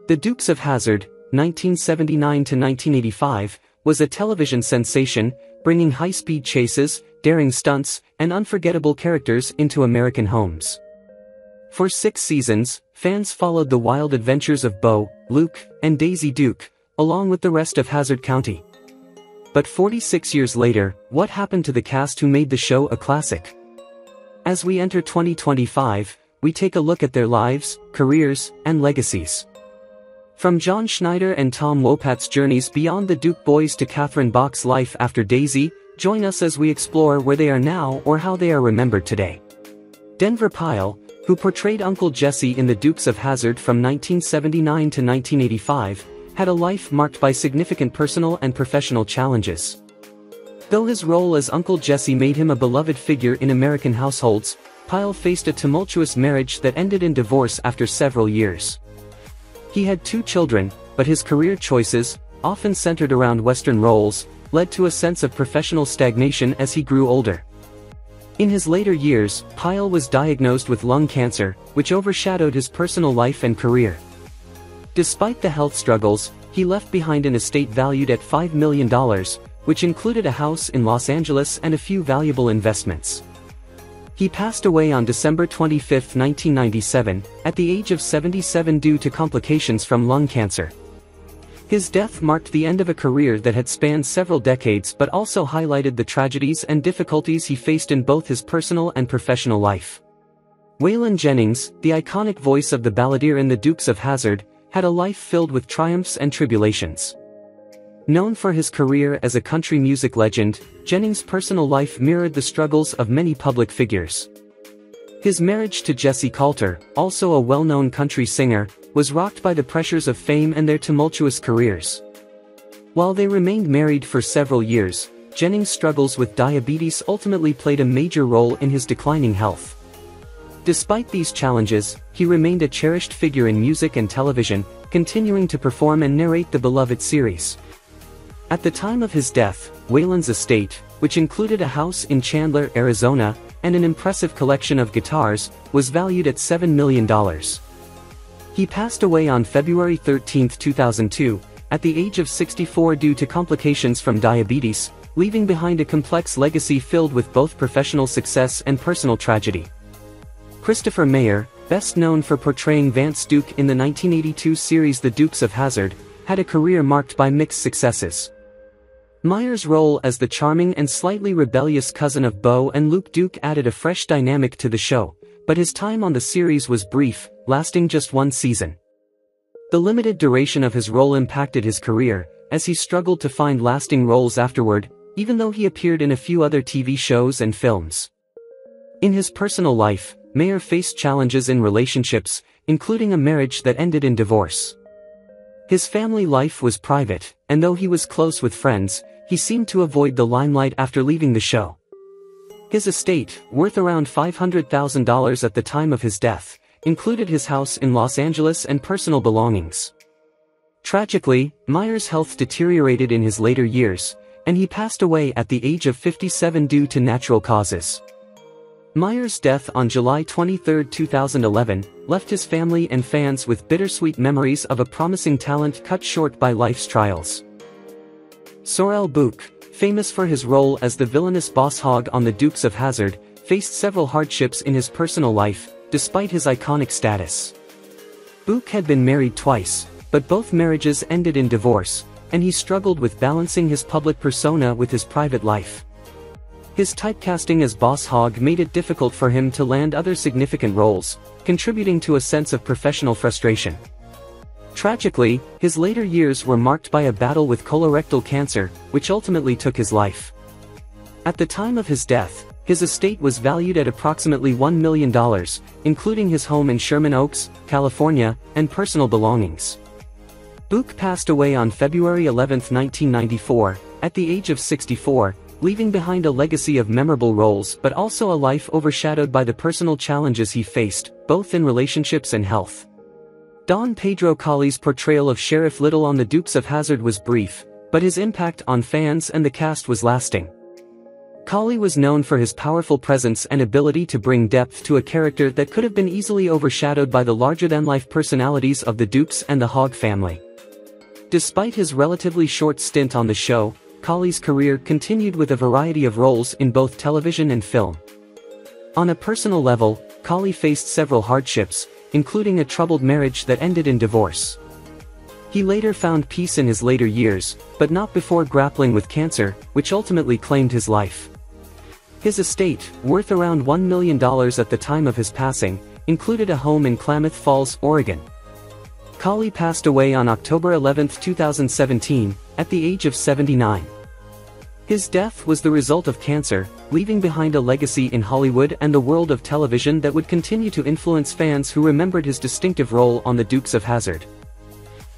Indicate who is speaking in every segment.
Speaker 1: The Dukes of Hazzard, 1979 to 1985, was a television sensation, bringing high-speed chases, daring stunts, and unforgettable characters into American homes. For 6 seasons, fans followed the wild adventures of Bo, Luke, and Daisy Duke, along with the rest of Hazzard County. But 46 years later, what happened to the cast who made the show a classic? As we enter 2025, we take a look at their lives, careers, and legacies. From John Schneider and Tom Wopat's journeys beyond the Duke boys to Catherine Bach's life after Daisy, join us as we explore where they are now or how they are remembered today. Denver Pyle, who portrayed Uncle Jesse in the Dukes of Hazzard from 1979 to 1985, had a life marked by significant personal and professional challenges. Though his role as Uncle Jesse made him a beloved figure in American households, Pyle faced a tumultuous marriage that ended in divorce after several years. He had 2 children, but his career choices, often centered around Western roles, led to a sense of professional stagnation as he grew older. In his later years, Pyle was diagnosed with lung cancer, which overshadowed his personal life and career. Despite the health struggles, he left behind an estate valued at $5 million, which included a house in Los Angeles and a few valuable investments. He passed away on December 25, 1997, at the age of 77 due to complications from lung cancer. His death marked the end of a career that had spanned several decades but also highlighted the tragedies and difficulties he faced in both his personal and professional life. Waylon Jennings, the iconic voice of the balladeer in the Dukes of Hazzard, had a life filled with triumphs and tribulations. Known for his career as a country music legend, Jennings' personal life mirrored the struggles of many public figures. His marriage to Jessie Coulter, also a well-known country singer, was rocked by the pressures of fame and their tumultuous careers. While they remained married for several years, Jennings' struggles with diabetes ultimately played a major role in his declining health. Despite these challenges, he remained a cherished figure in music and television, continuing to perform and narrate the beloved series. At the time of his death, Waylon's estate, which included a house in Chandler, Arizona, and an impressive collection of guitars, was valued at $7 million. He passed away on February 13, 2002, at the age of 64 due to complications from diabetes, leaving behind a complex legacy filled with both professional success and personal tragedy. Christopher Mayer, best known for portraying Vance Duke in the 1982 series The Dukes of Hazzard, had a career marked by mixed successes. Mayer's role as the charming and slightly rebellious cousin of Bo and Luke Duke added a fresh dynamic to the show, but his time on the series was brief, lasting just 1 season. The limited duration of his role impacted his career, as he struggled to find lasting roles afterward, even though he appeared in a few other TV shows and films. In his personal life, Mayer faced challenges in relationships, including a marriage that ended in divorce. His family life was private, and though he was close with friends, he seemed to avoid the limelight after leaving the show. His estate, worth around $500,000 at the time of his death, included his house in Los Angeles and personal belongings. Tragically, Mayer's health deteriorated in his later years, and he passed away at the age of 57 due to natural causes. Mayer's death on July 23, 2011, left his family and fans with bittersweet memories of a promising talent cut short by life's trials. Sorrel Bouc, famous for his role as the villainous boss hog on the Dukes of Hazzard, faced several hardships in his personal life, despite his iconic status. Bouc had been married twice, but both marriages ended in divorce, and he struggled with balancing his public persona with his private life. His typecasting as boss hog made it difficult for him to land other significant roles, contributing to a sense of professional frustration. Tragically, his later years were marked by a battle with colorectal cancer, which ultimately took his life. At the time of his death, his estate was valued at approximately $1 million, including his home in Sherman Oaks, California, and personal belongings. Bouc passed away on February 11, 1994, at the age of 64, leaving behind a legacy of memorable roles but also a life overshadowed by the personal challenges he faced, both in relationships and health. Don Pedro Colley's portrayal of Sheriff Little on the Dukes of Hazzard was brief, but his impact on fans and the cast was lasting. Colley was known for his powerful presence and ability to bring depth to a character that could have been easily overshadowed by the larger-than-life personalities of the Dukes and the Hogg family. Despite his relatively short stint on the show, Colley's career continued with a variety of roles in both television and film. On a personal level, Colley faced several hardships, including a troubled marriage that ended in divorce. He later found peace in his later years, but not before grappling with cancer, which ultimately claimed his life. His estate, worth around $1 million at the time of his passing, included a home in Klamath Falls, Oregon. Colley passed away on October 11, 2017, at the age of 79. His death was the result of cancer, leaving behind a legacy in Hollywood and the world of television that would continue to influence fans who remembered his distinctive role on the Dukes of Hazzard.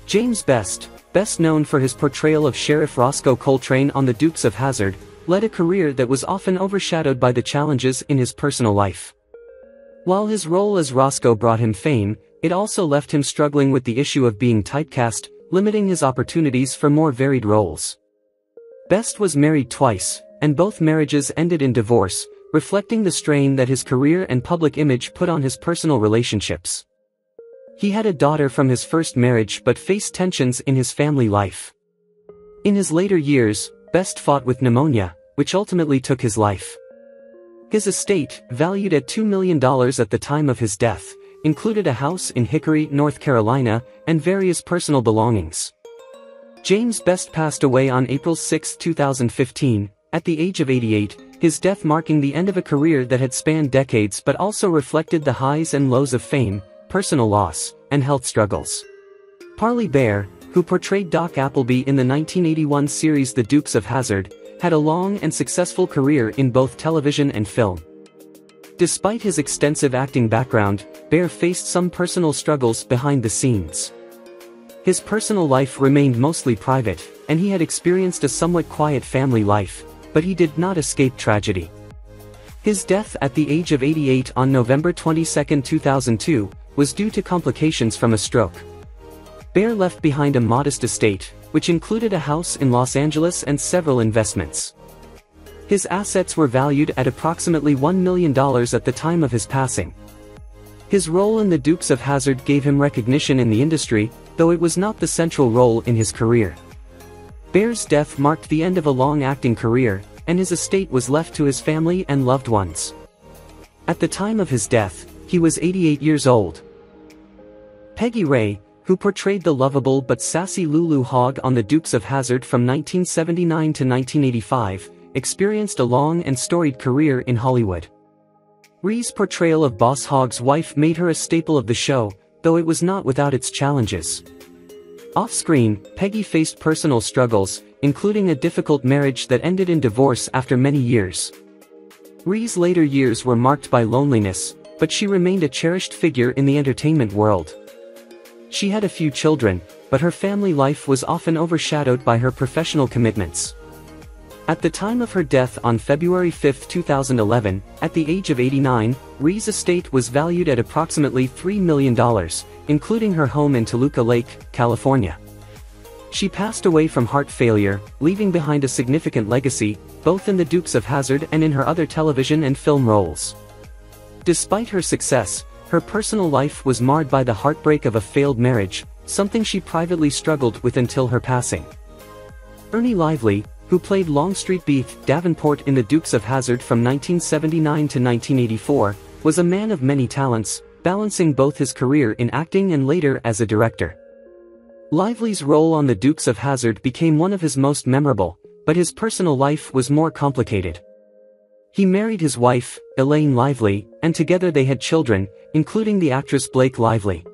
Speaker 1: James Best, best known for his portrayal of Sheriff Roscoe Coltrane on the Dukes of Hazzard, led a career that was often overshadowed by the challenges in his personal life. While his role as Roscoe brought him fame, it also left him struggling with the issue of being typecast, limiting his opportunities for more varied roles. Best was married twice, and both marriages ended in divorce, reflecting the strain that his career and public image put on his personal relationships. He had a daughter from his first marriage but faced tensions in his family life. In his later years, Best fought with pneumonia, which ultimately took his life. His estate, valued at $2 million at the time of his death, included a house in Hickory, North Carolina, and various personal belongings. James Best passed away on April 6, 2015, at the age of 88, his death marking the end of a career that had spanned decades but also reflected the highs and lows of fame, personal loss, and health struggles. Parley Baer, who portrayed Doc Appleby in the 1981 series The Dukes of Hazzard, had a long and successful career in both television and film. Despite his extensive acting background, Baer faced some personal struggles behind the scenes. His personal life remained mostly private, and he had experienced a somewhat quiet family life, but he did not escape tragedy. His death at the age of 88 on November 22, 2002, was due to complications from a stroke. Baer left behind a modest estate, which included a house in Los Angeles and several investments. His assets were valued at approximately $1 million at the time of his passing. His role in the Dukes of Hazzard gave him recognition in the industry, though it was not the central role in his career. Baer's death marked the end of a long acting career, and his estate was left to his family and loved ones. At the time of his death, he was 88 years old. Peggy Ray, who portrayed the lovable but sassy Lulu Hogg on the Dukes of Hazzard from 1979 to 1985, experienced a long and storied career in Hollywood. Ree's portrayal of Boss Hogg's wife made her a staple of the show, though it was not without its challenges. Off-screen, Peggy faced personal struggles, including a difficult marriage that ended in divorce after many years. Ree's later years were marked by loneliness, but she remained a cherished figure in the entertainment world. She had a few children, but her family life was often overshadowed by her professional commitments. At the time of her death on February 5, 2011, at the age of 89, Ree's estate was valued at approximately $3 million, including her home in Toluca Lake, California. She passed away from heart failure, leaving behind a significant legacy, both in the Dukes of Hazzard and in her other television and film roles. Despite her success, her personal life was marred by the heartbreak of a failed marriage, something she privately struggled with until her passing. Ernie Lively, who played Longstreet Beef Davenport in the Dukes of Hazzard from 1979 to 1984, was a man of many talents, balancing both his career in acting and later as a director. Lively's role on the Dukes of Hazzard became one of his most memorable, but his personal life was more complicated. He married his wife, Elaine Lively, and together they had children, including the actress Blake Lively.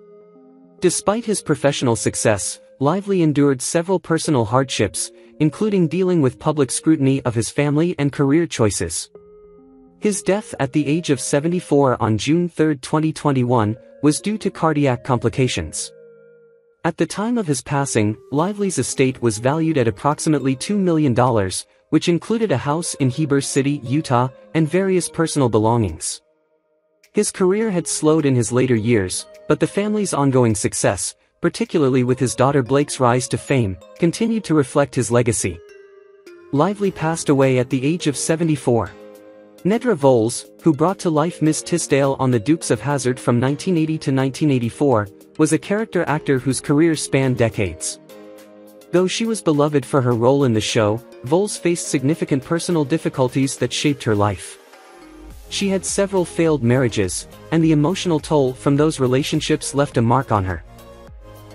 Speaker 1: Despite his professional success, Lively endured several personal hardships, including dealing with public scrutiny of his family and career choices. His death at the age of 74 on June 3, 2021, was due to cardiac complications. At the time of his passing, Lively's estate was valued at approximately $2 million, which included a house in Heber City, Utah, and various personal belongings. His career had slowed in his later years, but the family's ongoing success, particularly with his daughter Blake's rise to fame, continued to reflect his legacy. Lively passed away at the age of 74. Nedra Voles, who brought to life Miss Tisdale on The Dukes of Hazzard from 1980 to 1984, was a character actor whose career spanned decades. Though she was beloved for her role in the show, Voles faced significant personal difficulties that shaped her life. She had several failed marriages, and the emotional toll from those relationships left a mark on her.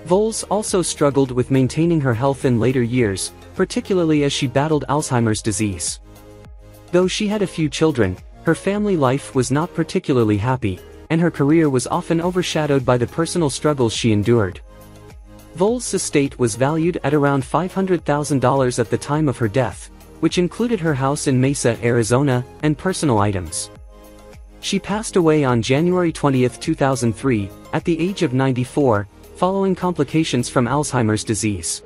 Speaker 1: Voles also struggled with maintaining her health in later years, particularly as she battled Alzheimer's disease. Though she had a few children, her family life was not particularly happy, and her career was often overshadowed by the personal struggles she endured. Voles' estate was valued at around $500,000 at the time of her death, which included her house in Mesa, Arizona, and personal items. She passed away on January 20, 2003, at the age of 94, following complications from Alzheimer's disease.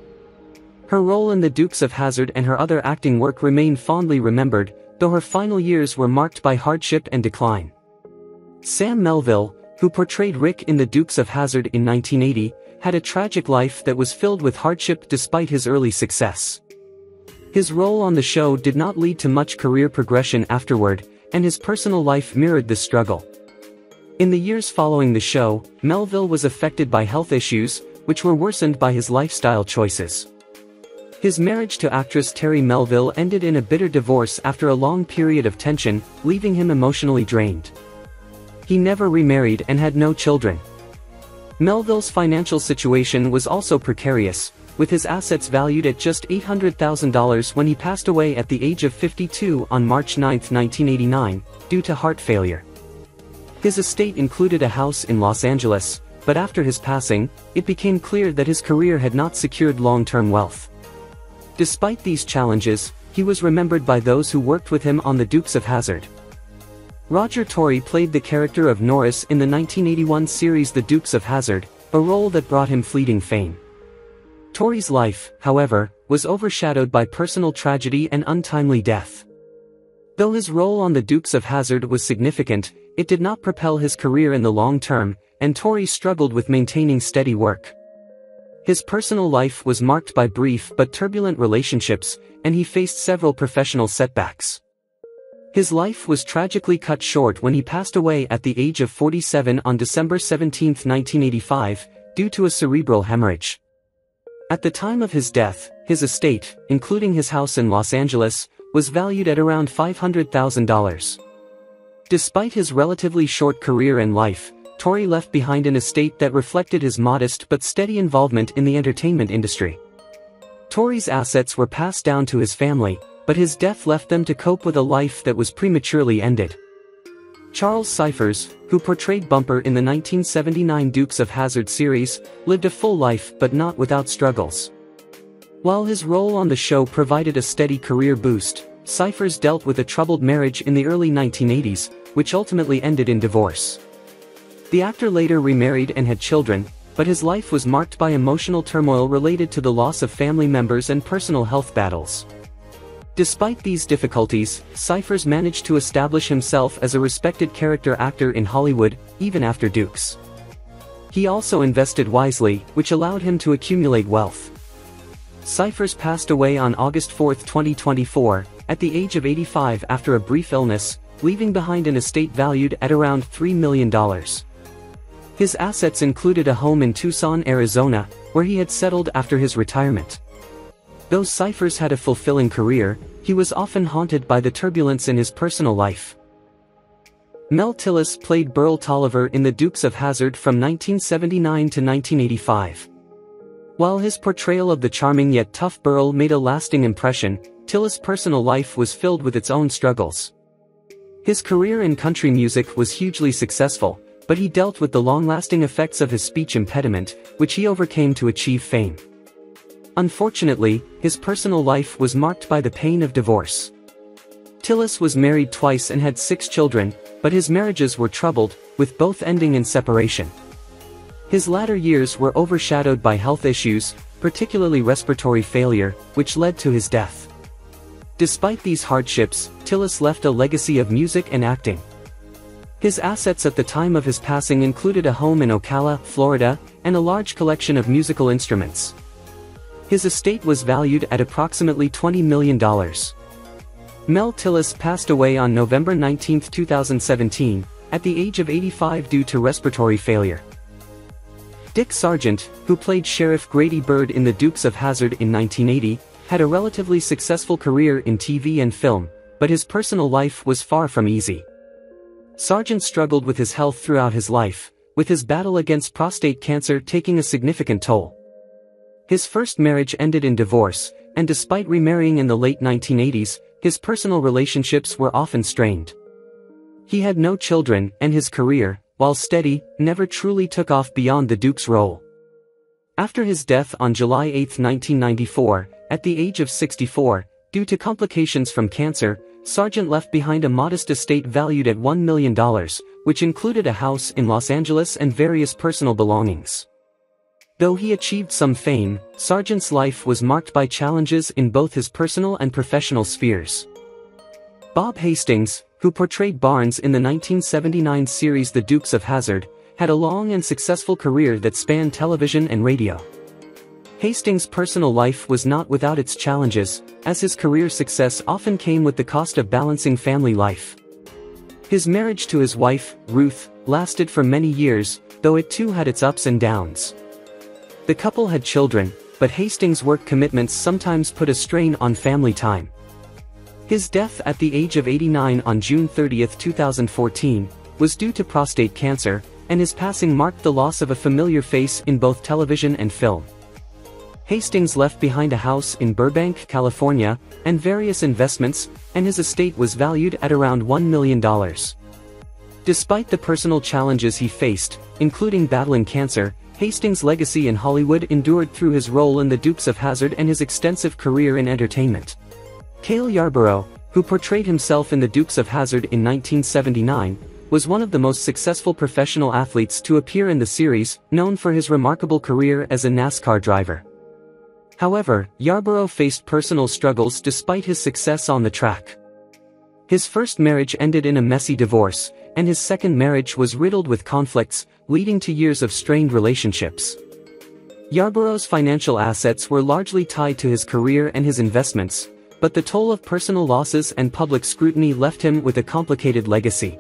Speaker 1: Her role in The Dukes of Hazzard and her other acting work remain fondly remembered, though her final years were marked by hardship and decline. Sam Melville, who portrayed Rick in The Dukes of Hazzard in 1980, had a tragic life that was filled with hardship despite his early success. His role on the show did not lead to much career progression afterward, and his personal life mirrored this struggle. In the years following the show, Melville was affected by health issues, which were worsened by his lifestyle choices. His marriage to actress Terry Melville ended in a bitter divorce after a long period of tension, leaving him emotionally drained. He never remarried and had no children. Melville's financial situation was also precarious, with his assets valued at just $800,000 when he passed away at the age of 52 on March 9, 1989, due to heart failure. His estate included a house in Los Angeles, but after his passing, it became clear that his career had not secured long-term wealth. Despite these challenges, he was remembered by those who worked with him on The Dukes of Hazzard. Roger Torrey played the character of Norris in the 1981 series The Dukes of Hazzard, a role that brought him fleeting fame. Torrey's life, however, was overshadowed by personal tragedy and untimely death. Though his role on The Dukes of Hazzard was significant, it did not propel his career in the long term, and Torrey struggled with maintaining steady work. His personal life was marked by brief but turbulent relationships, and he faced several professional setbacks. His life was tragically cut short when he passed away at the age of 47 on December 17, 1985, due to a cerebral hemorrhage. At the time of his death, his estate, including his house in Los Angeles, was valued at around $500,000. Despite his relatively short career and life, Torrey left behind an estate that reflected his modest but steady involvement in the entertainment industry. Torrey's assets were passed down to his family, but his death left them to cope with a life that was prematurely ended. Charles Cyphers, who portrayed Bumper in the 1979 Dukes of Hazzard series, lived a full life but not without struggles. While his role on the show provided a steady career boost, Cyphers dealt with a troubled marriage in the early 1980s, which ultimately ended in divorce. The actor later remarried and had children, but his life was marked by emotional turmoil related to the loss of family members and personal health battles. Despite these difficulties, Cyphers managed to establish himself as a respected character actor in Hollywood, even after Dukes. He also invested wisely, which allowed him to accumulate wealth. Cyphers passed away on August 4, 2024, at the age of 85 after a brief illness, leaving behind an estate valued at around $3 million. His assets included a home in Tucson, Arizona, where he had settled after his retirement. Though Cyphers had a fulfilling career, he was often haunted by the turbulence in his personal life. Mel Tillis played Burl Tolliver in The Dukes of Hazzard from 1979 to 1985. While his portrayal of the charming yet tough Burl made a lasting impression, Tillis' personal life was filled with its own struggles. His career in country music was hugely successful, but he dealt with the long-lasting effects of his speech impediment, which he overcame to achieve fame. Unfortunately, his personal life was marked by the pain of divorce. Tillis was married twice and had 6 children, but his marriages were troubled, with both ending in separation. His latter years were overshadowed by health issues, particularly respiratory failure, which led to his death. Despite these hardships, Tillis left a legacy of music and acting. His assets at the time of his passing included a home in Ocala, Florida, and a large collection of musical instruments. His estate was valued at approximately $20 million. Mel Tillis passed away on November 19, 2017, at the age of 85 due to respiratory failure. Dick Sargent, who played Sheriff Grady Bird in The Dukes of Hazzard in 1980, had a relatively successful career in TV and film, but his personal life was far from easy. Sargent struggled with his health throughout his life, with his battle against prostate cancer taking a significant toll. His first marriage ended in divorce, and despite remarrying in the late 1980s, his personal relationships were often strained. He had no children, and his career, while steady, never truly took off beyond the Duke's role. After his death on July 8, 1994, at the age of 64, due to complications from cancer, Sargent left behind a modest estate valued at $1 million, which included a house in Los Angeles and various personal belongings. Though he achieved some fame, Sargent's life was marked by challenges in both his personal and professional spheres. Bob Hastings, who portrayed Barnes in the 1979 series The Dukes of Hazzard, had a long and successful career that spanned television and radio. Hastings' personal life was not without its challenges, as his career success often came with the cost of balancing family life. His marriage to his wife, Ruth, lasted for many years, though it too had its ups and downs. The couple had children, but Hastings' work commitments sometimes put a strain on family time. His death at the age of 89 on June 30, 2014, was due to prostate cancer, and his passing marked the loss of a familiar face in both television and film. Hastings left behind a house in Burbank, California, and various investments, and his estate was valued at around $1 million. Despite the personal challenges he faced, including battling cancer, Hastings' legacy in Hollywood endured through his role in The Dukes of Hazzard and his extensive career in entertainment. Cale Yarborough, who portrayed himself in The Dukes of Hazzard in 1979, was one of the most successful professional athletes to appear in the series, known for his remarkable career as a NASCAR driver. However, Yarborough faced personal struggles despite his success on the track. His first marriage ended in a messy divorce, and his second marriage was riddled with conflicts, leading to years of strained relationships. Yarborough's financial assets were largely tied to his career and his investments, but the toll of personal losses and public scrutiny left him with a complicated legacy.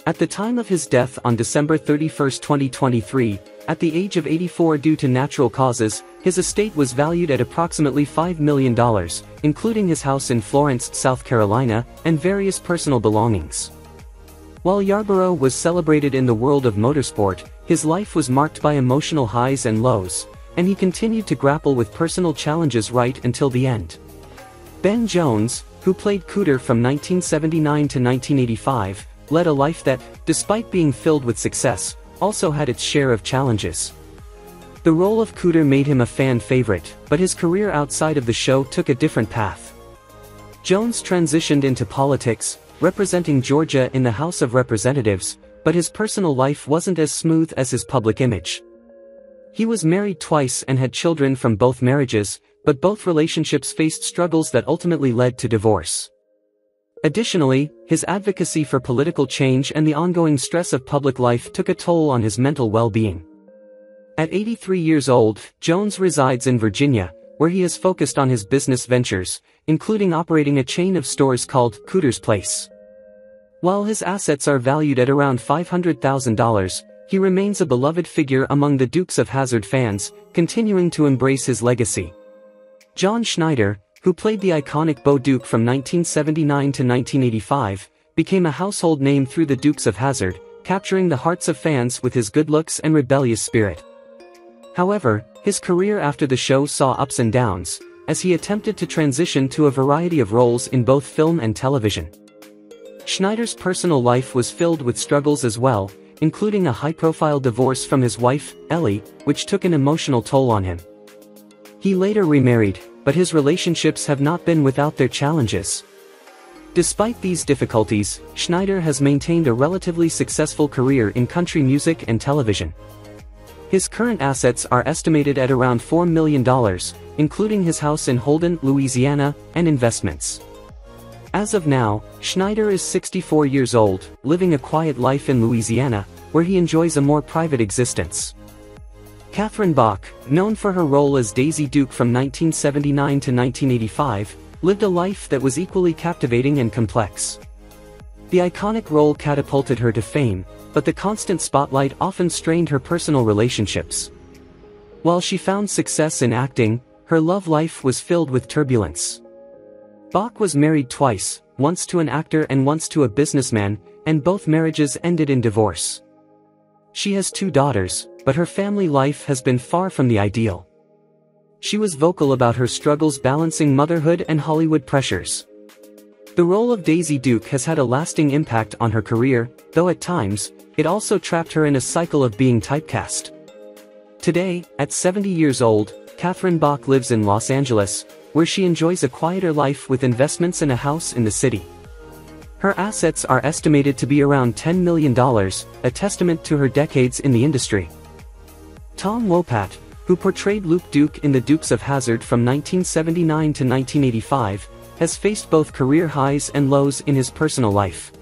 Speaker 1: At the time of his death on December 31, 2023, at the age of 84 due to natural causes, his estate was valued at approximately $5 million, including his house in Florence, South Carolina, and various personal belongings. While Yarborough was celebrated in the world of motorsport, his life was marked by emotional highs and lows, and he continued to grapple with personal challenges right until the end. Ben Jones, who played Cooter from 1979 to 1985, led a life that, despite being filled with success, also had its share of challenges. The role of Cooter made him a fan favorite, but his career outside of the show took a different path. Jones transitioned into politics, representing Georgia in the House of Representatives, but his personal life wasn't as smooth as his public image. He was married twice and had children from both marriages, but both relationships faced struggles that ultimately led to divorce. Additionally, his advocacy for political change and the ongoing stress of public life took a toll on his mental well-being. At 83 years old, Jones resides in Virginia, where he is focused on his business ventures, including operating a chain of stores called Cooter's Place. While his assets are valued at around $500,000, he remains a beloved figure among the Dukes of Hazzard fans, continuing to embrace his legacy. John Schneider, who played the iconic Bo Duke from 1979 to 1985, became a household name through The Dukes of Hazzard, capturing the hearts of fans with his good looks and rebellious spirit. However, his career after the show saw ups and downs, as he attempted to transition to a variety of roles in both film and television. Schneider's personal life was filled with struggles as well, including a high-profile divorce from his wife, Ellie, which took an emotional toll on him. He later remarried, but his relationships have not been without their challenges. Despite these difficulties, Schneider has maintained a relatively successful career in country music and television. His current assets are estimated at around $4 million, including his house in Holden, Louisiana, and investments. As of now, Schneider is 64 years old, living a quiet life in Louisiana, where he enjoys a more private existence. Catherine Bach, known for her role as Daisy Duke from 1979 to 1985, lived a life that was equally captivating and complex. The iconic role catapulted her to fame, but the constant spotlight often strained her personal relationships. While she found success in acting, her love life was filled with turbulence. Bach was married twice, once to an actor and once to a businessman, and both marriages ended in divorce. She has 2 daughters, but her family life has been far from the ideal. She was vocal about her struggles balancing motherhood and Hollywood pressures. The role of Daisy Duke has had a lasting impact on her career, though at times, it also trapped her in a cycle of being typecast. Today, at 70 years old, Catherine Bach lives in Los Angeles, where she enjoys a quieter life with investments in a house in the city. Her assets are estimated to be around $10 million, a testament to her decades in the industry. Tom Wopat, who portrayed Luke Duke in the Dukes of Hazzard from 1979 to 1985, has faced both career highs and lows in his personal life.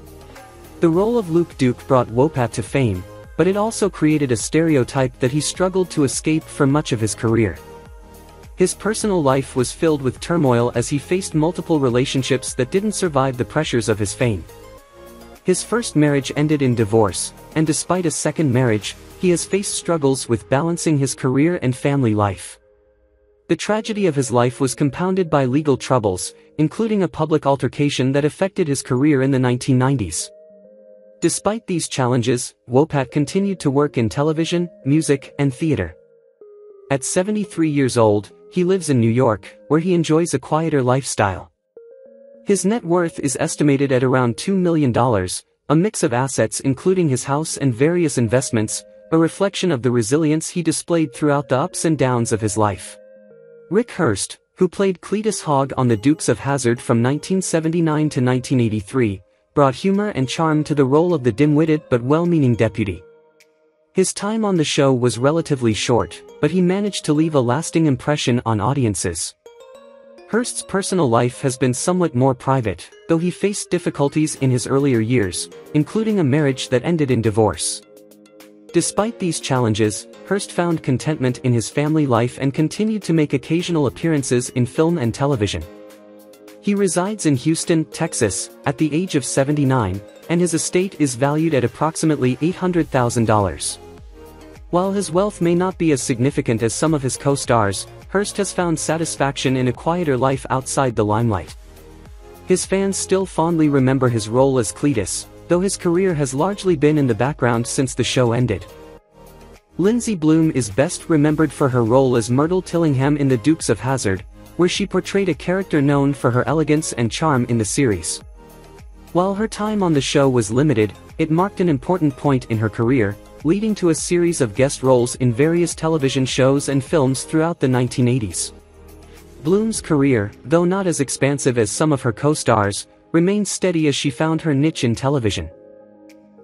Speaker 1: The role of Luke Duke brought Wopat to fame, but it also created a stereotype that he struggled to escape for much of his career. His personal life was filled with turmoil as he faced multiple relationships that didn't survive the pressures of his fame. His first marriage ended in divorce, and despite a second marriage, he has faced struggles with balancing his career and family life. The tragedy of his life was compounded by legal troubles, including a public altercation that affected his career in the 1990s. Despite these challenges, Wopat continued to work in television, music, and theater. At 73 years old, he lives in New York, where he enjoys a quieter lifestyle. His net worth is estimated at around $2 million, a mix of assets including his house and various investments, a reflection of the resilience he displayed throughout the ups and downs of his life. Rick Hurst, who played Cletus Hogg on the Dukes of Hazzard from 1979 to 1983, brought humor and charm to the role of the dim-witted but well-meaning deputy. His time on the show was relatively short, but he managed to leave a lasting impression on audiences. Hurst's personal life has been somewhat more private, though he faced difficulties in his earlier years, including a marriage that ended in divorce. Despite these challenges, Hurst found contentment in his family life and continued to make occasional appearances in film and television. He resides in Houston, Texas, at the age of 79, and his estate is valued at approximately $800,000. While his wealth may not be as significant as some of his co-stars, Hurst has found satisfaction in a quieter life outside the limelight. His fans still fondly remember his role as Cletus, though his career has largely been in the background since the show ended. Lindsay Bloom is best remembered for her role as Myrtle Tillingham in the Dukes of Hazzard, where she portrayed a character known for her elegance and charm in the series. While her time on the show was limited, it marked an important point in her career, leading to a series of guest roles in various television shows and films throughout the 1980s. Bloom's career, though not as expansive as some of her co-stars, remained steady as she found her niche in television.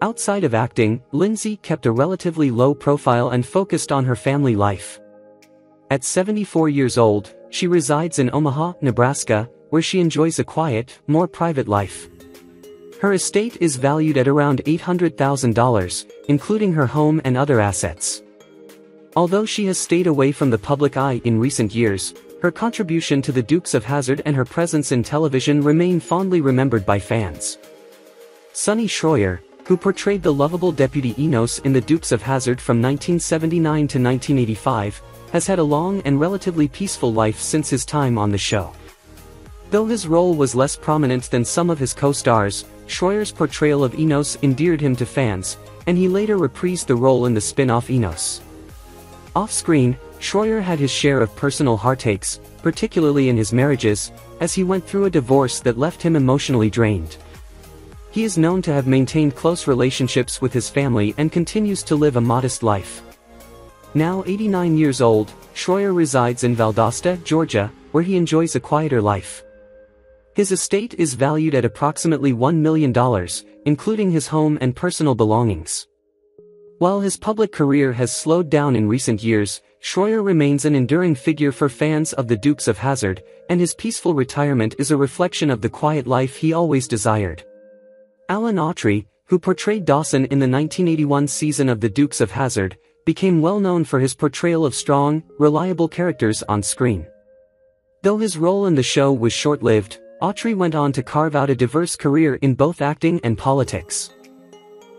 Speaker 1: Outside of acting, Lindsay kept a relatively low profile and focused on her family life. At 74 years old, she resides in Omaha, Nebraska, where she enjoys a quiet, more private life. Her estate is valued at around $800,000, including her home and other assets. Although she has stayed away from the public eye in recent years, her contribution to the Dukes of Hazzard and her presence in television remain fondly remembered by fans. Sonny Schroyer, who portrayed the lovable Deputy Enos in the Dukes of Hazzard from 1979 to 1985, has had a long and relatively peaceful life since his time on the show. Though his role was less prominent than some of his co-stars, Schroyer's portrayal of Enos endeared him to fans, and he later reprised the role in the spin-off Enos. Off-screen, Schroyer had his share of personal heartaches, particularly in his marriages, as he went through a divorce that left him emotionally drained. He is known to have maintained close relationships with his family and continues to live a modest life. Now 89 years old, Schroyer resides in Valdosta, Georgia, where he enjoys a quieter life. His estate is valued at approximately $1 million, including his home and personal belongings. While his public career has slowed down in recent years, Schroyer remains an enduring figure for fans of the Dukes of Hazzard, and his peaceful retirement is a reflection of the quiet life he always desired. Alan Autry, who portrayed Dawson in the 1981 season of the Dukes of Hazzard, became well known for his portrayal of strong, reliable characters on screen. Though his role in the show was short-lived, Autry went on to carve out a diverse career in both acting and politics.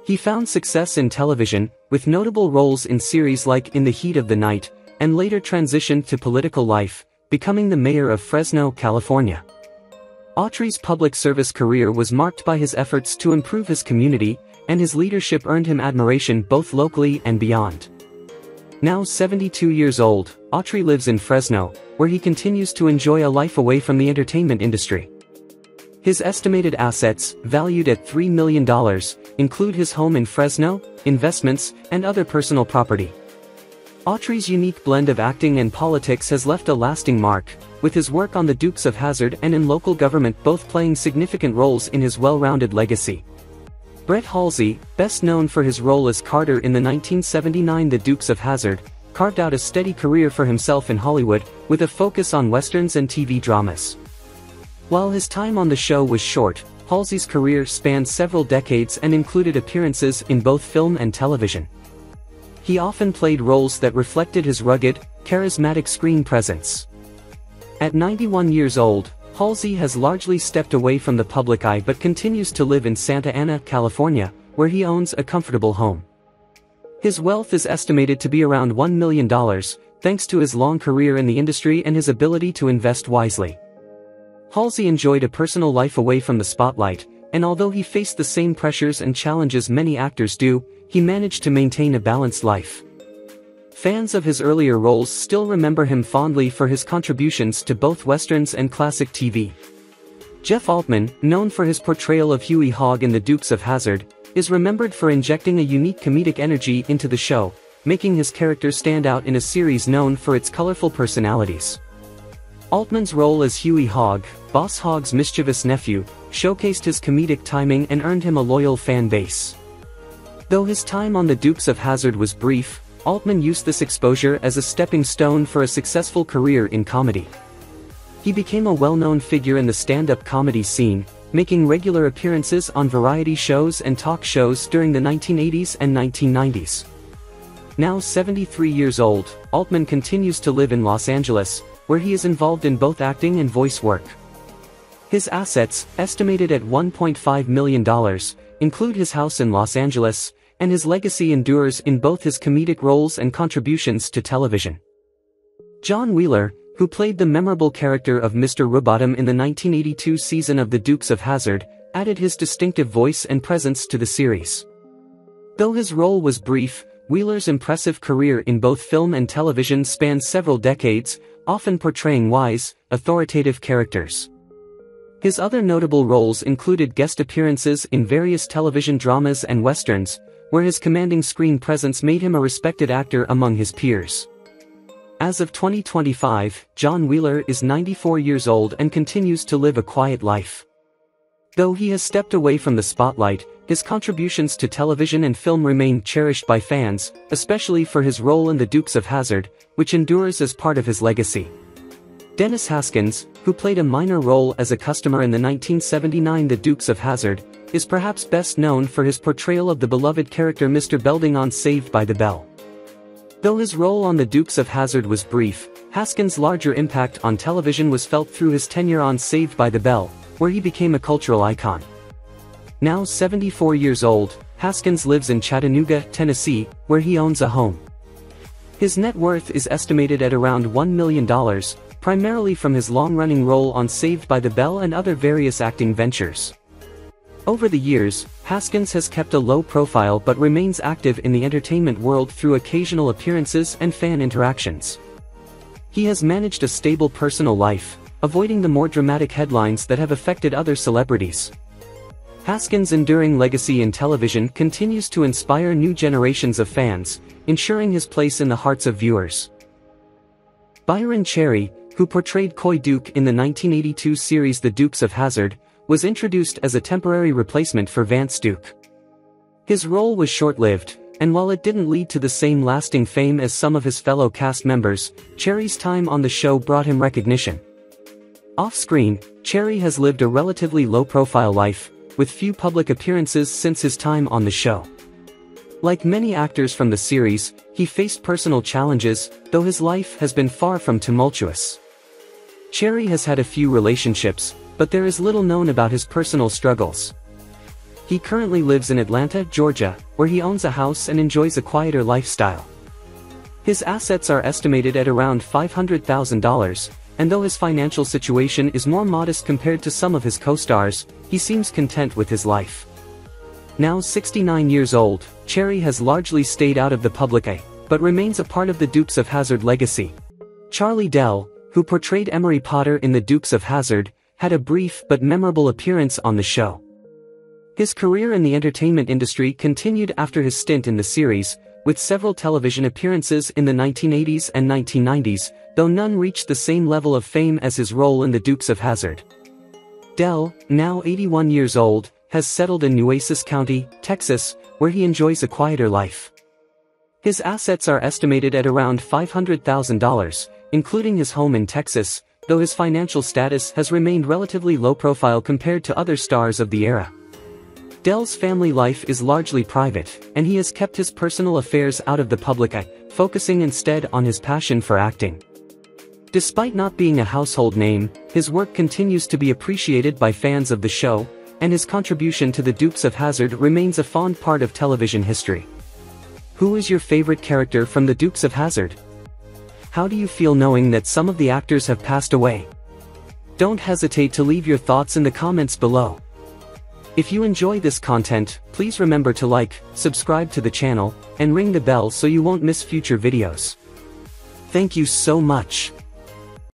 Speaker 1: He found success in television, with notable roles in series like In the Heat of the Night, and later transitioned to political life, becoming the mayor of Fresno, California. Autry's public service career was marked by his efforts to improve his community, and his leadership earned him admiration both locally and beyond. Now 72 years old, Autry lives in Fresno, where he continues to enjoy a life away from the entertainment industry. His estimated assets, valued at $3 million, include his home in Fresno, investments, and other personal property. Autry's unique blend of acting and politics has left a lasting mark, with his work on the Dukes of Hazzard and in local government both playing significant roles in his well-rounded legacy. Brett Halsey, best known for his role as Carter in the 1979 The Dukes of Hazzard, carved out a steady career for himself in Hollywood, with a focus on westerns and TV dramas. While his time on the show was short, Halsey's career spanned several decades and included appearances in both film and television. He often played roles that reflected his rugged, charismatic screen presence. At 91 years old, Halsey has largely stepped away from the public eye but continues to live in Santa Ana, California, where he owns a comfortable home. His wealth is estimated to be around $1 million, thanks to his long career in the industry and his ability to invest wisely. Halsey enjoyed a personal life away from the spotlight, and although he faced the same pressures and challenges many actors do, he managed to maintain a balanced life. Fans of his earlier roles still remember him fondly for his contributions to both westerns and classic TV. Jeff Altman, known for his portrayal of Huey Hogg in The Dukes of Hazzard, is remembered for injecting a unique comedic energy into the show, making his character stand out in a series known for its colorful personalities. Altman's role as Huey Hogg, Boss Hogg's mischievous nephew, showcased his comedic timing and earned him a loyal fan base. Though his time on The Dukes of Hazzard was brief, Altman used this exposure as a stepping stone for a successful career in comedy. He became a well-known figure in the stand-up comedy scene, making regular appearances on variety shows and talk shows during the 1980s and 1990s. Now 73 years old, Altman continues to live in Los Angeles, where he is involved in both acting and voice work. His assets, estimated at $1.5 million, include his house in Los Angeles, and his legacy endures in both his comedic roles and contributions to television. John Wheeler, who played the memorable character of Mr. Rowbottom in the 1982 season of The Dukes of Hazzard, added his distinctive voice and presence to the series. Though his role was brief, Wheeler's impressive career in both film and television spanned several decades, often portraying wise, authoritative characters. His other notable roles included guest appearances in various television dramas and westerns, where his commanding screen presence made him a respected actor among his peers. As of 2025, John Wheeler is 94 years old and continues to live a quiet life. Though he has stepped away from the spotlight, his contributions to television and film remain cherished by fans, especially for his role in The Dukes of Hazzard, which endures as part of his legacy. Dennis Haskins, who played a minor role as a customer in the 1979 The Dukes of Hazzard, is perhaps best known for his portrayal of the beloved character Mr. Belding on Saved by the Bell. Though his role on The Dukes of Hazzard was brief, Haskins' larger impact on television was felt through his tenure on Saved by the Bell, where he became a cultural icon. Now 74 years old, Haskins lives in Chattanooga, Tennessee, where he owns a home. His net worth is estimated at around $1 million, primarily from his long-running role on Saved by the Bell and other various acting ventures. Over the years, Haskins has kept a low profile but remains active in the entertainment world through occasional appearances and fan interactions. He has managed a stable personal life, avoiding the more dramatic headlines that have affected other celebrities. Haskins' enduring legacy in television continues to inspire new generations of fans, ensuring his place in the hearts of viewers. Byron Cherry, who portrayed Coy Duke in the 1982 series The Dukes of Hazzard, was introduced as a temporary replacement for Vance Duke. His role was short-lived, and while it didn't lead to the same lasting fame as some of his fellow cast members, Cherry's time on the show brought him recognition. Off-screen, Cherry has lived a relatively low-profile life, with few public appearances since his time on the show. Like many actors from the series, he faced personal challenges, though his life has been far from tumultuous. Cherry has had a few relationships, but there is little known about his personal struggles. He currently lives in Atlanta, Georgia, where he owns a house and enjoys a quieter lifestyle. His assets are estimated at around $500,000, and though his financial situation is more modest compared to some of his co-stars, he seems content with his life. Now 69 years old, Cherry has largely stayed out of the public eye, but remains a part of the Dukes of Hazzard legacy. Charlie Dell, who portrayed Emery Potter in the Dukes of Hazzard, had a brief but memorable appearance on the show. His career in the entertainment industry continued after his stint in the series, with several television appearances in the 1980s and 1990s, though none reached the same level of fame as his role in the Dukes of Hazzard. Dell, now 81 years old, has settled in Nueces County, Texas, where he enjoys a quieter life. His assets are estimated at around $500,000, including his home in Texas, though his financial status has remained relatively low-profile compared to other stars of the era. Dell's family life is largely private, and he has kept his personal affairs out of the public eye, focusing instead on his passion for acting. Despite not being a household name, his work continues to be appreciated by fans of the show, and his contribution to the Dukes of Hazzard remains a fond part of television history. Who is your favorite character from the Dukes of Hazzard? How do you feel knowing that some of the actors have passed away? Don't hesitate to leave your thoughts in the comments below. If you enjoy this content, please remember to like, subscribe to the channel, and ring the bell so you won't miss future videos. Thank you so much.